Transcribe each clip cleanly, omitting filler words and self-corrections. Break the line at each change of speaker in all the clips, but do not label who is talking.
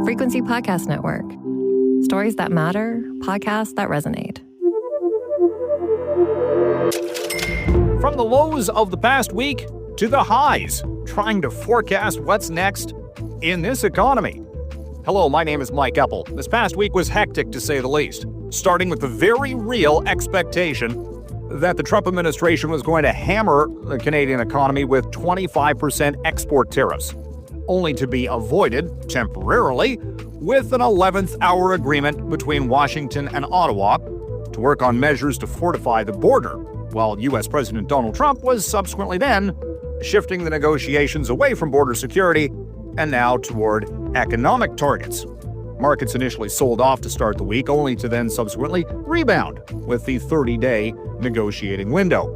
Frequency Podcast Network. Stories that matter, podcasts that resonate.
From the lows of the past week to the highs, trying to forecast what's next in this economy. Hello, my name is Mike Eppel. This past week was hectic, to say the least, starting with the very real expectation that the Trump administration was going to hammer the Canadian economy with 25% export tariffs, only to be avoided temporarily with an 11th hour agreement between Washington and Ottawa to work on measures to fortify the border, while U.S. President Donald Trump was subsequently then shifting the negotiations away from border security and now toward economic targets. Markets initially sold off to start the week, only to then subsequently rebound with the 30-day negotiating window.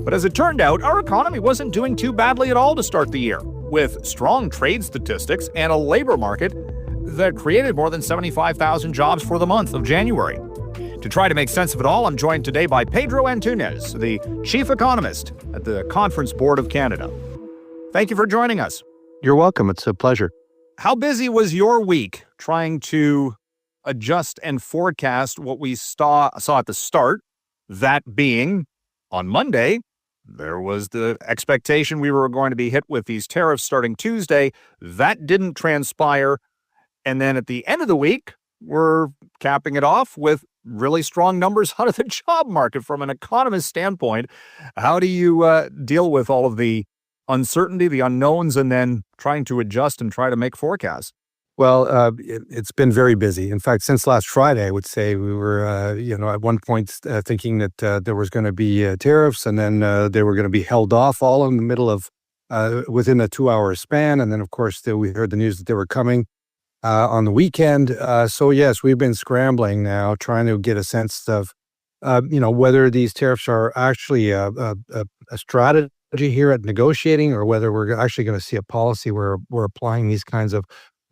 But as it turned out, our economy wasn't doing too badly at all to start the year, with strong trade statistics and a labor market that created more than 75,000 jobs for the month of January. To try to make sense of it all, I'm joined today by Pedro Antunes, the chief economist at the Conference Board of Canada. Thank you for joining us.
You're welcome. It's a pleasure.
How busy was your week trying to adjust and forecast what we saw at the start, that being on Monday, there was the expectation we were going to be hit with these tariffs starting Tuesday. That didn't transpire. And then at the end of the week, we're capping it off with really strong numbers out of the job market. From an economist standpoint, how do you deal with all of the uncertainty, the unknowns, and then trying to adjust and try to make forecasts?
Well, it's been very busy. In fact, since last Friday, I would say we were, at one point thinking that there was going to be tariffs, and then they were going to be held off all in the middle of, within a 2-hour span. And then, of course, we heard the news that they were coming on the weekend. So, yes, we've been scrambling now, trying to get a sense of, whether these tariffs are actually a strategy here at negotiating, or whether we're actually going to see a policy where we're applying these kinds of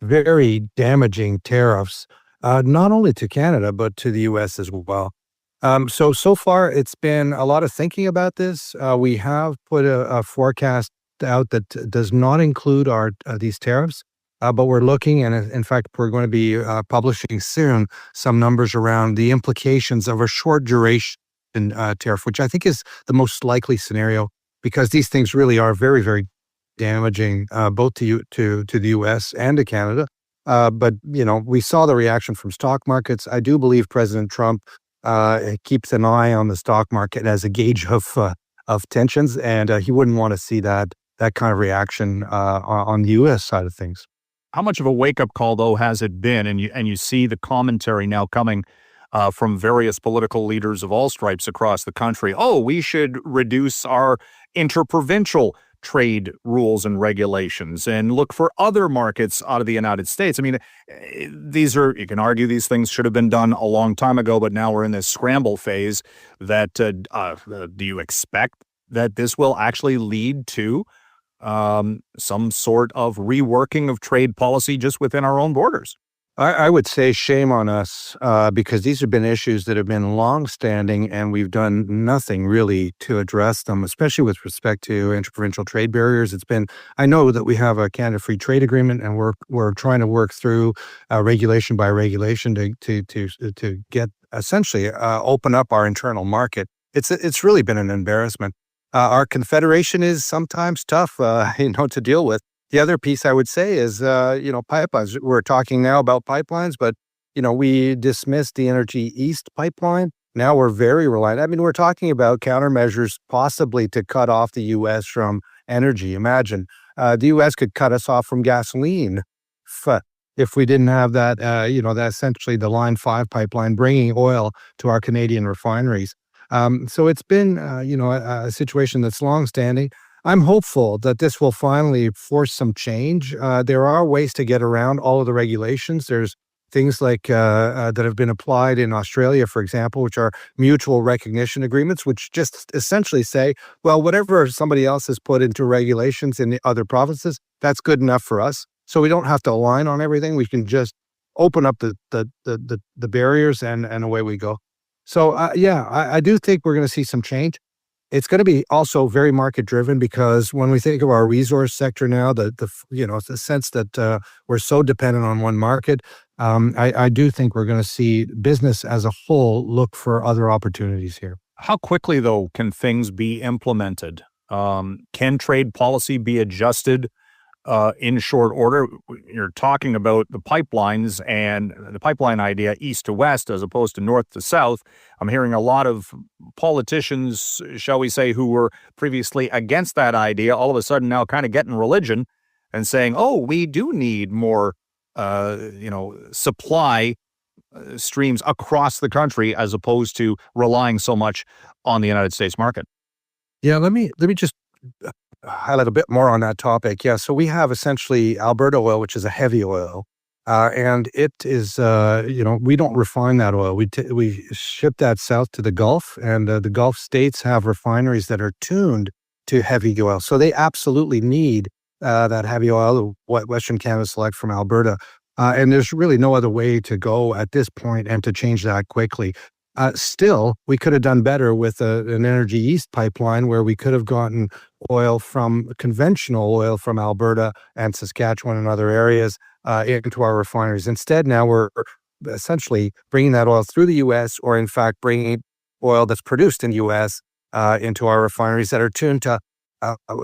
very damaging tariffs, not only to Canada, but to the U.S. as well. So far, it's been a lot of thinking about this. We have put a forecast out that does not include these tariffs, but we're looking, and in fact, we're going to be publishing soon some numbers around the implications of a short duration tariff, which I think is the most likely scenario, because these things really are very, very damaging, both to the U.S. and to Canada. But, we saw the reaction from stock markets. I do believe President Trump keeps an eye on the stock market as a gauge of tensions, and he wouldn't want to see that kind of reaction on the U.S. side of things.
How much of a wake-up call, though, has it been? And you see the commentary now coming from various political leaders of all stripes across the country. Oh, we should reduce our interprovincial trade rules and regulations and look for other markets out of the United States. I mean, you can argue these things should have been done a long time ago, but now we're in this scramble phase that, do you expect that this will actually lead to some sort of reworking of trade policy just within our own borders?
I would say shame on us, because these have been issues that have been long-standing, and we've done nothing really to address them, especially with respect to interprovincial trade barriers. I know that we have a Canada Free Trade Agreement, and we're trying to work through regulation by regulation to get essentially open up our internal market. It's really been an embarrassment. Our confederation is sometimes tough, to deal with. The other piece I would say is, pipelines. We're talking now about pipelines, but, we dismissed the Energy East pipeline. Now we're very reliant. I mean, we're talking about countermeasures possibly to cut off the U.S. from energy. Imagine the U.S. could cut us off from gasoline if we didn't have that, that essentially the Line 5 pipeline bringing oil to our Canadian refineries. So it's been, a situation that's longstanding. I'm hopeful that this will finally force some change. There are ways to get around all of the regulations. There's things like that have been applied in Australia, for example, which are mutual recognition agreements, which just essentially say, well, whatever somebody else has put into regulations in the other provinces, that's good enough for us. So we don't have to align on everything. We can just open up the barriers and away we go. So, I do think we're going to see some change. It's going to be also very market driven, because when we think of our resource sector now, the sense that we're so dependent on one market, I do think we're going to see business as a whole look for other opportunities here.
How quickly, though, can things be implemented? Can trade policy be adjusted in short order? You're talking about the pipelines and the pipeline idea east to west as opposed to north to south. I'm hearing a lot of politicians, shall we say, who were previously against that idea, all of a sudden now kind of getting religion and saying, oh, we do need more, supply streams across the country as opposed to relying so much on the United States market.
Yeah, let me just highlight a bit more on that topic. Yeah, so we have essentially Alberta oil, which is a heavy oil, and it is, we don't refine that oil. We ship that south to the Gulf, and the Gulf states have refineries that are tuned to heavy oil, so they absolutely need that heavy oil, what Western Canada Select from Alberta, and there's really no other way to go at this point and to change that quickly. Still, we could have done better with an Energy East pipeline, where we could have gotten conventional oil from Alberta and Saskatchewan and other areas into our refineries. Instead, now we're essentially bringing that oil through the U.S., or in fact bringing oil that's produced in the U.S. Into our refineries that are tuned to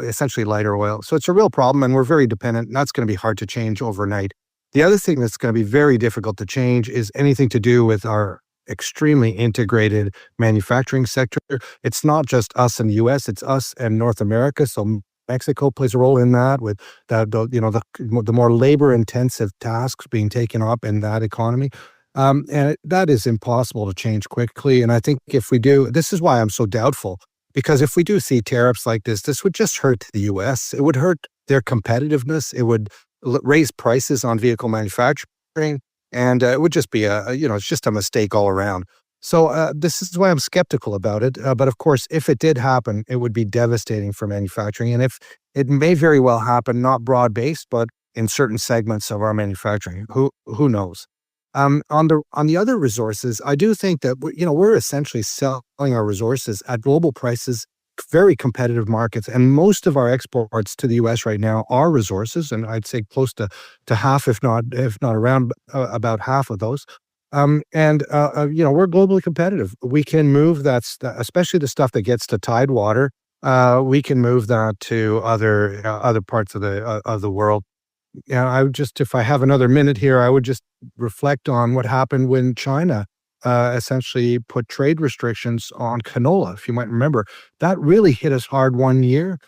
essentially lighter oil. So it's a real problem, and we're very dependent, and that's going to be hard to change overnight. The other thing that's going to be very difficult to change is anything to do with our extremely integrated manufacturing sector. It's not just us in the U.S., it's us and North America. So Mexico plays a role in that, with the more labor-intensive tasks being taken up in that economy. And that is impossible to change quickly. And I think if we do, this is why I'm so doubtful, because if we do see tariffs like this would just hurt the U.S. It would hurt their competitiveness. It would raise prices on vehicle manufacturing. And it would just be it's just a mistake all around. So this is why I'm skeptical about it. But of course, if it did happen, it would be devastating for manufacturing. And if it may very well happen, not broad-based, but in certain segments of our manufacturing, who knows? On the other resources, I do think that we're essentially selling our resources at global prices, very competitive markets, and most of our exports to the U.S. right now are resources, and I'd say close to half, if not around about half of those. We're globally competitive. We can move that, especially the stuff that gets to Tidewater. We can move that to other parts of the world. I would just, if I have another minute here, I would just reflect on what happened when China essentially put trade restrictions on canola. If you might remember, that really hit us hard one year.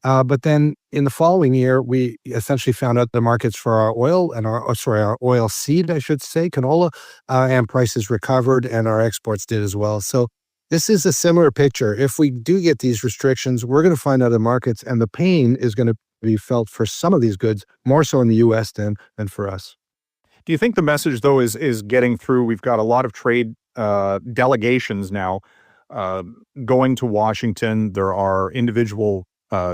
But then in the following year, we essentially found out the markets for our oil and our oil seed, I should say, canola, and prices recovered, and our exports did as well. So this is a similar picture. If we do get these restrictions, we're going to find other markets, and the pain is going to be felt for some of these goods more so in the U.S. than for us.
Do you think the message, though, is getting through? We've got a lot of trade delegations now going to Washington. There are individual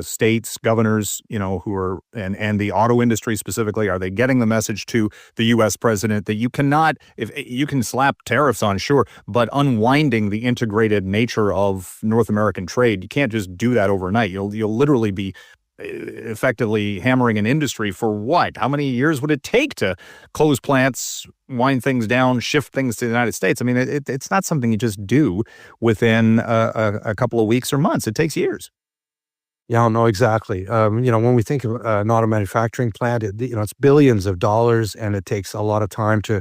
states, governors, who are, and the auto industry specifically. Are they getting the message to the U.S. president that you cannot, if you can slap tariffs on, sure, but unwinding the integrated nature of North American trade, you can't just do that overnight. You'll literally be effectively hammering an industry for what? How many years would it take to close plants, wind things down, shift things to the United States? I mean, it's not something you just do within a couple of weeks or months. It takes years.
Yeah, no, exactly. When we think of an auto manufacturing plant, it's billions of dollars, and it takes a lot of time to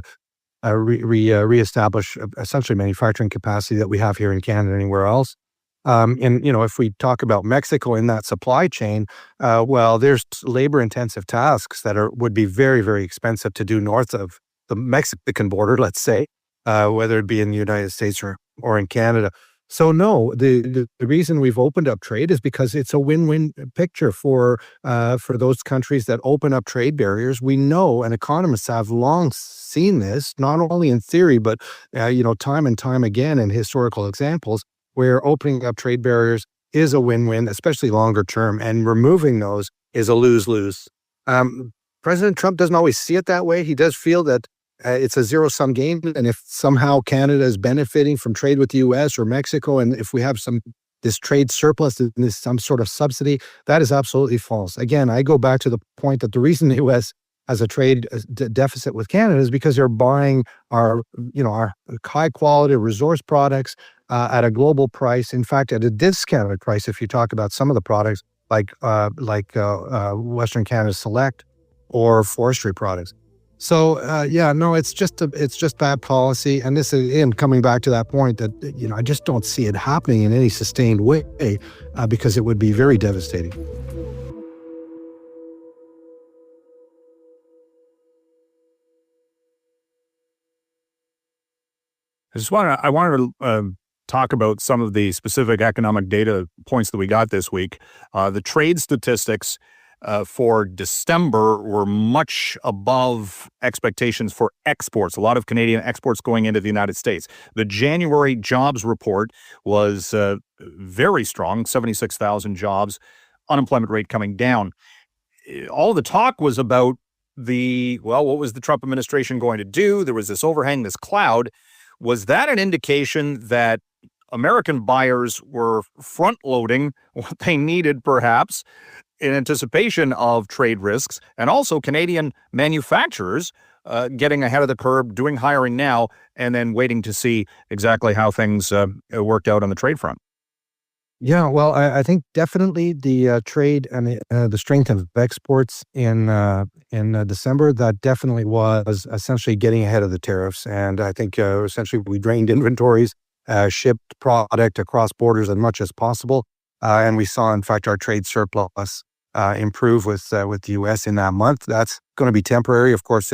reestablish essentially manufacturing capacity that we have here in Canada and anywhere else. If we talk about Mexico in that supply chain, there's labor-intensive tasks that would be very, very expensive to do north of the Mexican border, let's say, whether it be in the United States or in Canada. So no, the reason we've opened up trade is because it's a win-win picture for those countries that open up trade barriers. We know, and economists have long seen this, not only in theory, but time and time again in historical examples, where opening up trade barriers is a win-win, especially longer term, and removing those is a lose-lose. President Trump doesn't always see it that way. He does feel that it's a zero-sum game, and if somehow Canada is benefiting from trade with the U.S. or Mexico, and if we have some this trade surplus, this some sort of subsidy. That is absolutely false. Again, I go back to the point that the reason the U.S. has a trade deficit with Canada is because they're buying our high quality resource products at a global price. In fact, at a discounted price. If you talk about some of the products like Western Canada Select or forestry products. So it's just bad policy, and this is in coming back to that point that I just don't see it happening in any sustained way because it would be very devastating.
I wanted to talk about some of the specific economic data points that we got this week. The trade statistics for December were much above expectations for exports. A lot of Canadian exports going into the United States. The January jobs report was very strong, 76,000 jobs, unemployment rate coming down. All the talk was about what was the Trump administration going to do? There was this overhang, this cloud. Was that an indication that American buyers were front-loading what they needed, perhaps, in anticipation of trade risks, and also Canadian manufacturers getting ahead of the curve, doing hiring now, and then waiting to see exactly how things worked out on the trade front?
Yeah, well, I think definitely the trade and the strength of exports in December, that definitely was essentially getting ahead of the tariffs. And I think essentially we drained inventories, shipped product across borders as much as possible. And we saw, in fact, our trade surplus improve with the U.S. in that month. That's going to be temporary, of course.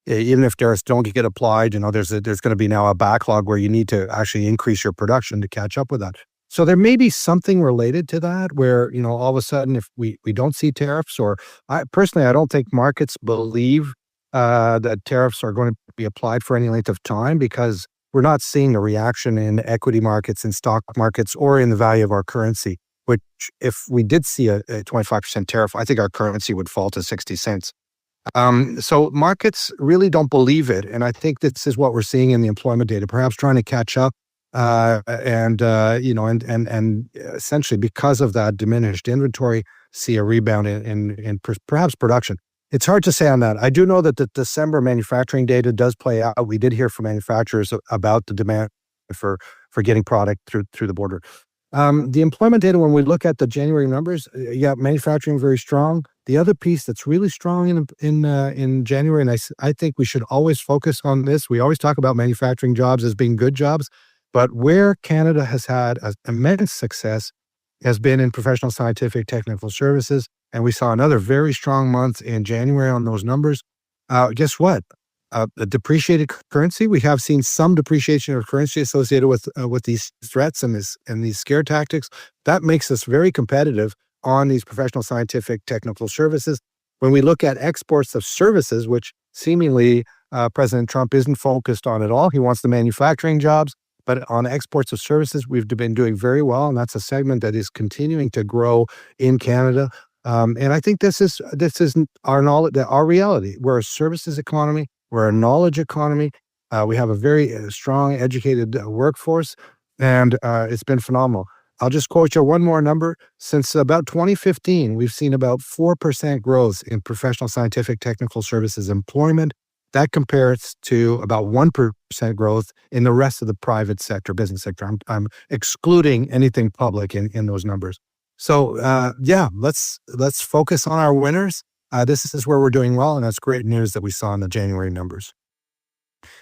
Even if tariffs don't get applied, there's going to be now a backlog where you need to actually increase your production to catch up with that. So there may be something related to that where, all of a sudden, if we don't see tariffs, or I don't think markets believe that tariffs are going to be applied for any length of time, because we're not seeing a reaction in equity markets, in stock markets, or in the value of our currency, which if we did see a 25% tariff, I think our currency would fall to 60 cents. So markets really don't believe it. And I think this is what we're seeing in the employment data, perhaps trying to catch up. And essentially because of that diminished inventory, see a rebound in perhaps production. It's hard to say on that. I do know that the December manufacturing data does play out. We did hear from manufacturers about the demand for getting product through the border. The employment data, when we look at the January numbers, manufacturing very strong. The other piece that's really strong in January, and I think we should always focus on this. We always talk about manufacturing jobs as being good jobs. But where Canada has had immense success has been in professional, scientific, technical services. And we saw another very strong month in January on those numbers. Guess what? A depreciated currency. We have seen some depreciation of currency associated with these threats and these scare tactics. That makes us very competitive on these professional, scientific, technical services. When we look at exports of services, which seemingly President Trump isn't focused on at all, he wants the manufacturing jobs. But on exports of services, we've been doing very well, and that's a segment that is continuing to grow in Canada. And I think this is our reality. We're a services economy. We're a knowledge economy. We have a very strong, educated workforce, and it's been phenomenal. I'll just quote you one more number. Since about 2015, we've seen about 4% growth in professional, scientific, technical services employment. That compares to about 1% growth in the rest of the private sector, business sector. I'm excluding anything public in those numbers. So let's focus on our winners. This is where we're doing well, and that's great news that we saw in the January numbers.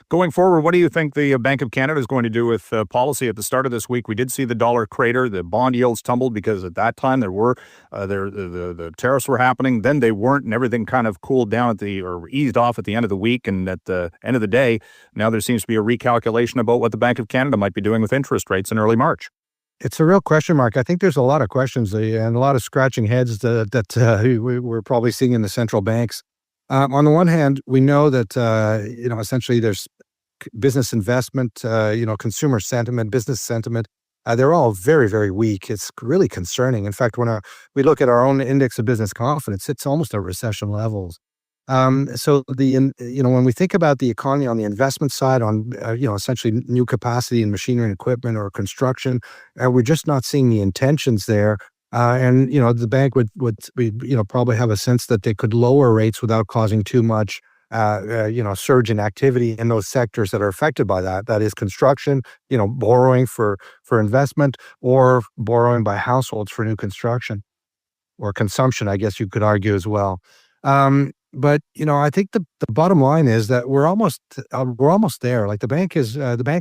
Going forward, what do you think the Bank of Canada is going to do with policy? At the start of this week, we did see the dollar crater. The bond yields tumbled because at that time the tariffs were happening. Then they weren't, and everything kind of cooled down or eased off at the end of the week. And at the end of the day, now there seems to be a recalculation about what the Bank of Canada might be doing with interest rates in early March.
It's a real question mark. I think there's a lot of questions and a lot of scratching heads that we're probably seeing in the central banks. On the one hand, we know that, essentially there's business investment, consumer sentiment, business sentiment. They're all very, very weak. It's really concerning. In fact, when we look at our own index of business confidence, it's almost at recession levels. When we think about the economy on the investment side, on essentially new capacity in machinery and equipment or construction, we're just not seeing the intentions there. The bank would probably have a sense that they could lower rates without causing too much surge in activity in those sectors that are affected by that. That is construction, borrowing for investment, or borrowing by households for new construction or consumption, I guess you could argue as well. But I think the bottom line is that we're almost there. Like the bank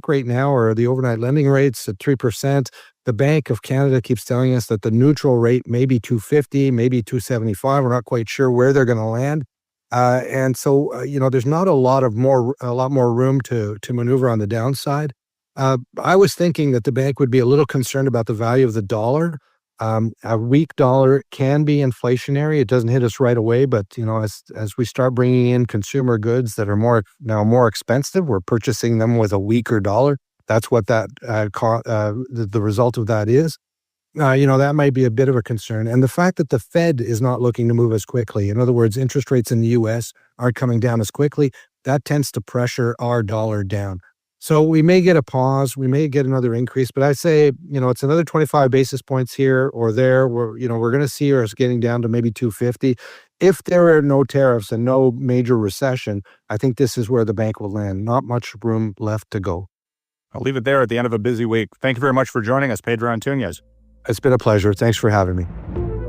rate now, or the overnight lending rates at 3%. The Bank of Canada keeps telling us that the neutral rate may be 250, maybe 275. We're not quite sure where they're going to land. There's not a lot more room to maneuver on the downside. I was thinking that the bank would be a little concerned about the value of the dollar. A weak dollar can be inflationary. It doesn't hit us right away, but as we start bringing in consumer goods that are more expensive, we're purchasing them with a weaker dollar. That's what the result of that is. That might be a bit of a concern. And the fact that the Fed is not looking to move as quickly, in other words, interest rates in the U.S. aren't coming down as quickly, that tends to pressure our dollar down. So we may get a pause, we may get another increase, but I say, it's another 25 basis points here or there. We're going to see us getting down to maybe 250. If there are no tariffs and no major recession, I think this is where the bank will land. Not much room left to go.
I'll leave it there at the end of a busy week. Thank you very much for joining us, Pedro Antunes.
It's been a pleasure. Thanks for having me.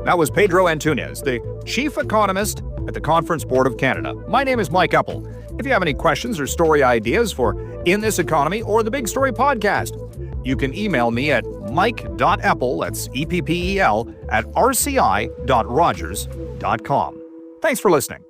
That was Pedro Antunes, the Chief Economist at the Conference Board of Canada. My name is Mike Eppel. If you have any questions or story ideas for In This Economy or the Big Story Podcast, you can email me at mike.eppel, that's EPPEL, @rci.rogers.com. Thanks for listening.